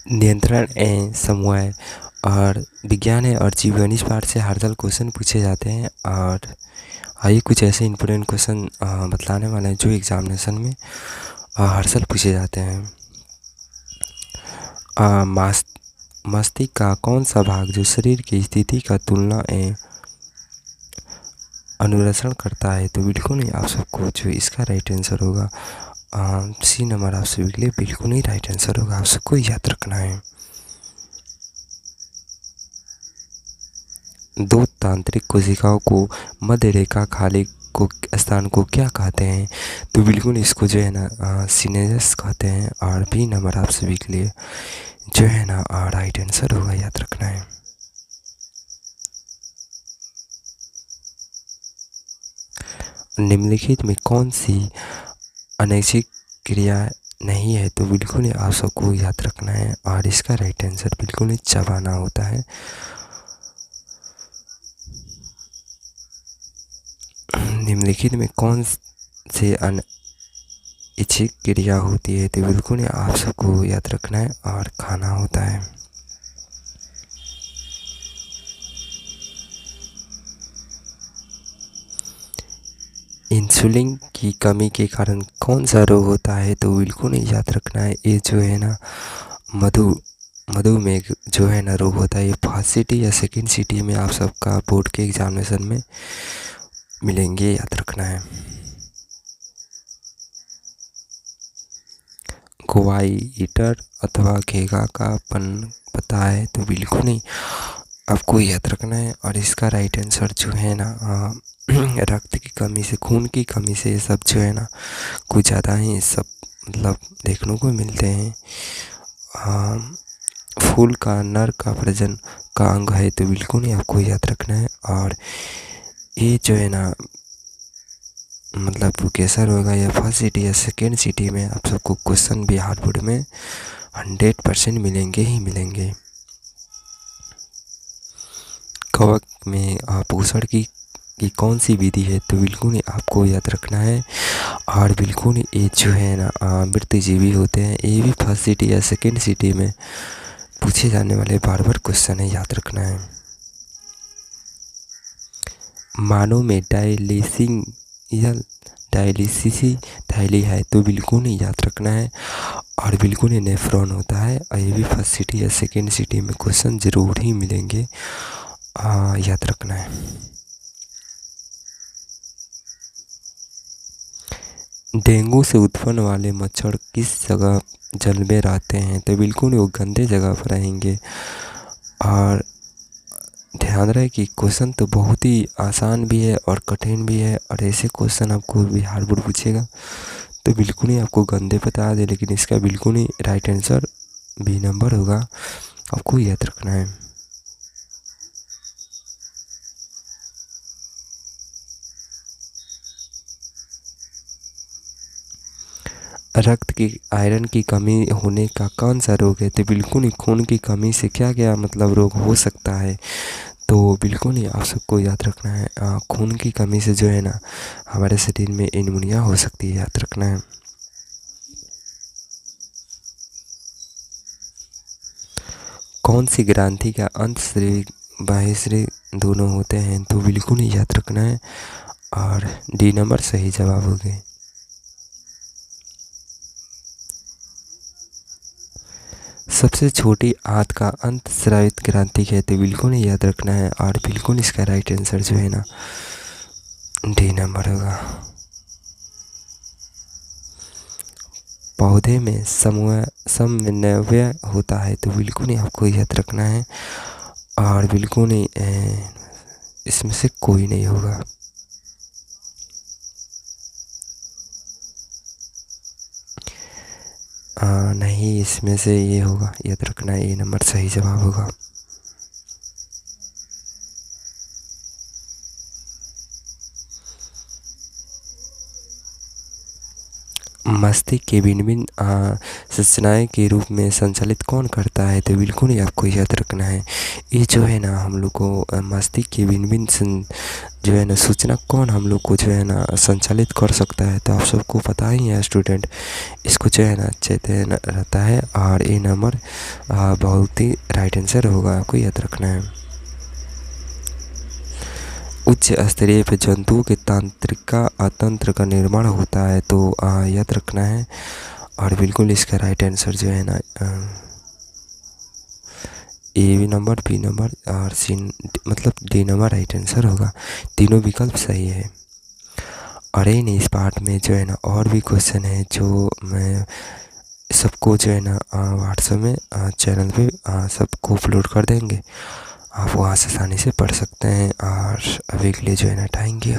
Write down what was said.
नियंत्रण समवाय और विज्ञान है और जीवनी पाठ से हर साल क्वेश्चन पूछे जाते हैं। और आइए कुछ ऐसे इंपॉर्टेंट क्वेश्चन बतलाने वाले हैं जो एग्जामिनेशन में हर साल पूछे जाते हैं। मस्तिष्क का कौन सा भाग जो शरीर की स्थिति का तुलना अनुसरण करता है? तो बिल्कुल नहीं, आप सबको जो इसका राइट आंसर होगा सी नंबर आप सभी के लिए बिल्कुल नहीं राइट आंसर होगा। आप सबको याद रखना है। दो तांत्रिक कोशिकाओं को मध्य रेखा खाली को स्थान को क्या कहते हैं? तो बिल्कुल इसको जो है ना सिनेजस कहते हैं। और बी नंबर आप सभी के लिए जो है ना राइट आंसर होगा, याद रखना है। निम्नलिखित में कौन सी अनैच्छिक क्रिया नहीं है? तो बिल्कुल आप सबको याद रखना है और इसका राइट आंसर बिल्कुल ही चबाना होता है। निम्नलिखित में कौन से अनैच्छिक क्रिया होती है? तो बिल्कुल आप सबको याद रखना है और खाना होता है। इंसुलिन की कमी के कारण कौन सा रोग होता है? तो बिल्कुल याद रखना है, ये जो है ना मधुमेह जो है ना रोग होता है। ये फर्स्ट सिटी या सेकंड सिटी में आप सबका बोर्ड के एग्जामिनेशन में मिलेंगे, याद रखना है। ग्वाइटर अथवा घेगा का पता है? तो बिल्कुल नहीं, आपको याद रखना है। और इसका राइट आंसर जो है ना रक्त की कमी से, खून की कमी से ये सब जो है ना कुछ ज़्यादा ही सब मतलब देखने को मिलते हैं। फूल का नर का प्रजनन का अंग है? तो बिल्कुल नहीं, आपको याद रखना है। और ये जो है ना मतलब कैसा होगा या फर्स्ट सिटी या सेकेंड सिटी में आप सबको क्वेश्चन बिहार बोर्ड में 100% मिलेंगे ही मिलेंगे। कवक में पोषण की कौन सी विधि है? तो बिल्कुल आपको याद रखना है। और बिल्कुल ये जो है ना मृतजीवी होते हैं। ये भी फर्स्ट सिटी या सेकेंड सिटी में पूछे जाने वाले बार बार क्वेश्चन है, याद रखना है। मानव में डायलिसिस थैली है? तो बिल्कुल नहीं, याद रखना है। और बिल्कुल ये नेफ्रॉन होता है। और ये भी फर्स्ट सिटी या सेकेंड सिटी में क्वेश्चन जरूर ही मिलेंगे, याद रखना है। डेंगू से उत्पन्न वाले मच्छर किस जगह जल में रहते हैं? तो बिल्कुल वो गंदे जगह पर रहेंगे। और ध्यान रहे कि क्वेश्चन तो बहुत ही आसान भी है और कठिन भी है। और ऐसे क्वेश्चन आपको बिहार बोर्ड पूछेगा तो बिल्कुल ही आपको गंदे बता दे, लेकिन इसका बिल्कुल ही राइट आंसर बी नंबर होगा, आपको याद रखना है। रक्त की आयरन की कमी होने का कौन सा रोग है? तो बिल्कुल ही खून की कमी से क्या क्या मतलब रोग हो सकता है? तो बिल्कुल ही आप सबको याद रखना है, खून की कमी से जो है ना हमारे शरीर में निमोनिया हो सकती है, याद रखना है। कौन सी ग्रंथि का अंत श्री बाह्यश्री दोनों होते हैं? तो बिल्कुल ही याद रखना है। और डी नंबर सही जवाब हो गए। सबसे छोटी आंत का अंत स्रावित ग्रंथि है? तो बिल्कुल ही याद रखना है। और बिल्कुल इसका राइट आंसर जो है ना डी नंबर होगा। पौधे में समन्वय होता है? तो बिल्कुल ही आपको याद रखना है। और बिल्कुल ही इसमें से कोई नहीं होगा। नहीं, इसमें से ये होगा, याद रखना है, ये नंबर सही जवाब होगा। मस्तिष्क के भिन्न-भिन्न संरचनाएँ के रूप में संचालित कौन करता है? तो बिल्कुल ही आपको याद रखना है। ये जो है ना हम लोग को मस्तिष्क के भिन्न-भिन्न जो है ना सूचना कौन हम लोग को जो है ना संचालित कर सकता है? तो आप सबको पता ही है स्टूडेंट, इसको जो है ना चेतन रहता है। और ये नंबर बहुत ही राइट आंसर होगा, आपको याद रखना है। उच्च स्तरीय पे जंतुओं के तंत्रिका तंत्र का निर्माण होता है, तो याद रखना है। और बिल्कुल इसका राइट आंसर जो है ना A B number, B number और सी मतलब डी नंबर राइट आंसर होगा। तीनों विकल्प सही है। और ये नहीं, इस पार्ट में जो है ना और भी क्वेश्चन है जो मैं सबको जो है ना व्हाट्सएप में चैनल पे सबको अपलोड कर देंगे। आप वहाँ से आसानी से पढ़ सकते हैं। और अभी के लिए जो है ना थैंक यू।